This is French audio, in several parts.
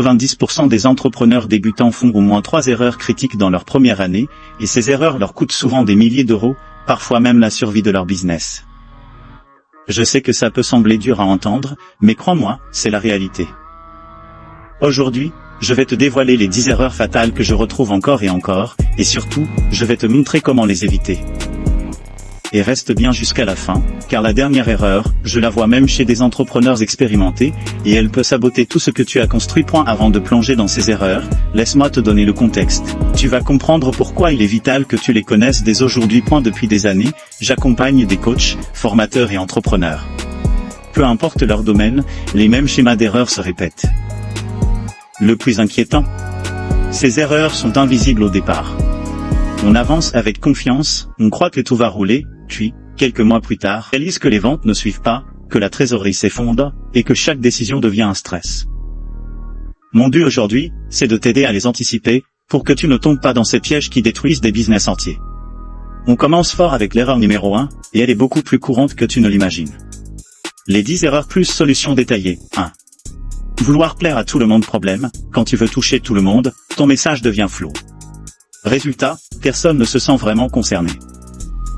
90% des entrepreneurs débutants font au moins 3 erreurs critiques dans leur première année, et ces erreurs leur coûtent souvent des milliers d'euros, parfois même la survie de leur business. Je sais que ça peut sembler dur à entendre, mais crois-moi, c'est la réalité. Aujourd'hui, je vais te dévoiler les 10 erreurs fatales que je retrouve encore et encore, et surtout, je vais te montrer comment les éviter. Et reste bien jusqu'à la fin, car la dernière erreur, je la vois même chez des entrepreneurs expérimentés, et elle peut saboter tout ce que tu as construit. Avant de plonger dans ces erreurs, laisse-moi te donner le contexte. Tu vas comprendre pourquoi il est vital que tu les connaisses dès aujourd'hui. Depuis des années, j'accompagne des coachs, formateurs et entrepreneurs. Peu importe leur domaine, les mêmes schémas d'erreurs se répètent. Le plus inquiétant, ces erreurs sont invisibles au départ. On avance avec confiance, on croit que tout va rouler, puis, quelques mois plus tard, on réalise que les ventes ne suivent pas, que la trésorerie s'effondre, et que chaque décision devient un stress. Mon but aujourd'hui, c'est de t'aider à les anticiper, pour que tu ne tombes pas dans ces pièges qui détruisent des business entiers. On commence fort avec l'erreur numéro 1, et elle est beaucoup plus courante que tu ne l'imagines. Les 10 erreurs plus solutions détaillées. 1. Vouloir plaire à tout le monde. Problème, quand tu veux toucher tout le monde, ton message devient flou. Résultat, personne ne se sent vraiment concerné.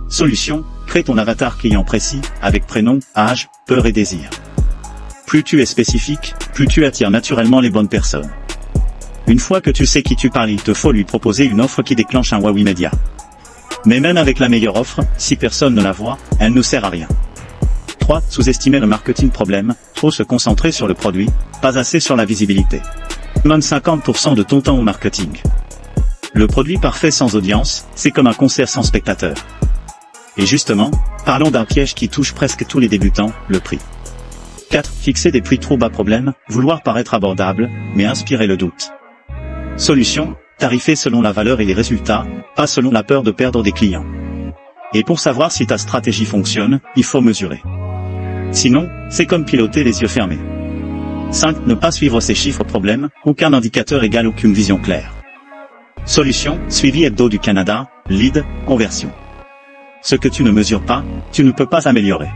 Solution, crée ton avatar client précis, avec prénom, âge, peur et désir. Plus tu es spécifique, plus tu attires naturellement les bonnes personnes. Une fois que tu sais qui tu parles, il te faut lui proposer une offre qui déclenche un wow immédiat. Mais même avec la meilleure offre, si personne ne la voit, elle ne sert à rien. 3. Sous-estimer le marketing. Problème, trop se concentrer sur le produit, pas assez sur la visibilité. Donne 50% de ton temps au marketing. Le produit parfait sans audience, c'est comme un concert sans spectateurs. Et justement, parlons d'un piège qui touche presque tous les débutants, le prix. 4. Fixer des prix trop bas. Problème, vouloir paraître abordable, mais inspirer le doute. Solution, tarifer selon la valeur et les résultats, pas selon la peur de perdre des clients. Et pour savoir si ta stratégie fonctionne, il faut mesurer. Sinon, c'est comme piloter les yeux fermés. 5. Ne pas suivre ces chiffres. Problème, aucun indicateur égale aucune vision claire. Solution, suivi hebdo du Canada, lead, conversion. Ce que tu ne mesures pas, tu ne peux pas améliorer.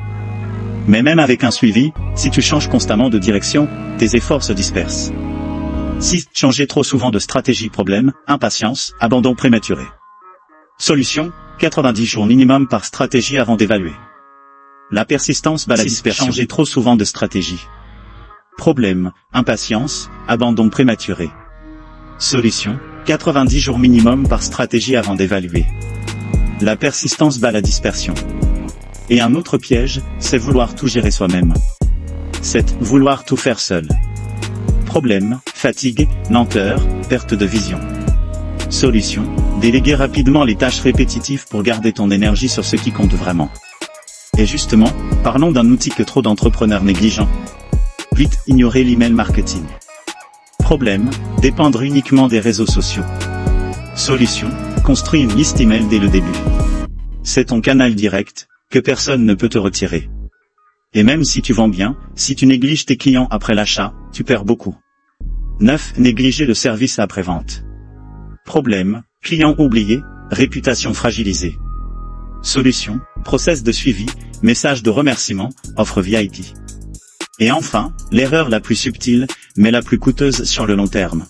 Mais même avec un suivi, si tu changes constamment de direction, tes efforts se dispersent. 6. Changer trop souvent de stratégie. Problème, impatience, abandon prématuré. Solution, 90 jours minimum par stratégie avant d'évaluer. La persistance bat la dispersion. Changer trop souvent de stratégie. Problème, impatience, abandon prématuré. Solution, 90 jours minimum par stratégie avant d'évaluer. La persistance bat la dispersion. Et un autre piège, c'est vouloir tout gérer soi-même. 7. Vouloir tout faire seul. Problème, fatigue, lenteur, perte de vision. Solution, déléguer rapidement les tâches répétitives pour garder ton énergie sur ce qui compte vraiment. Et justement, parlons d'un outil que trop d'entrepreneurs négligent. 8. Ignorer l'email marketing. Problème, dépendre uniquement des réseaux sociaux. Solution, construis une liste email dès le début. C'est ton canal direct, que personne ne peut te retirer. Et même si tu vends bien, si tu négliges tes clients après l'achat, tu perds beaucoup. 9. Négliger le service après-vente. Problème, client oublié, réputation fragilisée. Solution, process de suivi, message de remerciement, offre VIP. Et enfin, l'erreur la plus subtile, mais la plus coûteuse sur le long terme.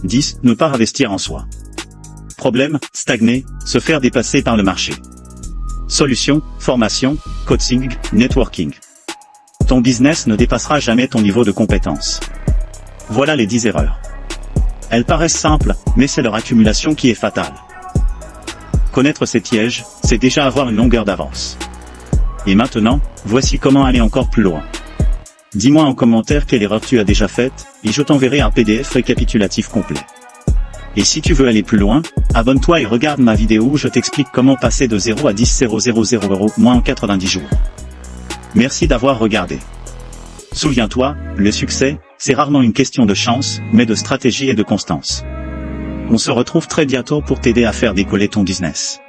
10. Ne pas investir en soi. Problème, stagner, se faire dépasser par le marché. Solution, formation, coaching, networking. Ton business ne dépassera jamais ton niveau de compétence. Voilà les 10 erreurs. Elles paraissent simples, mais c'est leur accumulation qui est fatale. Connaître ces pièges, c'est déjà avoir une longueur d'avance. Et maintenant, voici comment aller encore plus loin. Dis-moi en commentaire quelle erreur tu as déjà faite, et je t'enverrai un PDF récapitulatif complet. Et si tu veux aller plus loin, abonne-toi et regarde ma vidéo où je t'explique comment passer de 0 à 10 000 € moins en 90 jours. Merci d'avoir regardé. Souviens-toi, le succès, c'est rarement une question de chance, mais de stratégie et de constance. On se retrouve très bientôt pour t'aider à faire décoller ton business.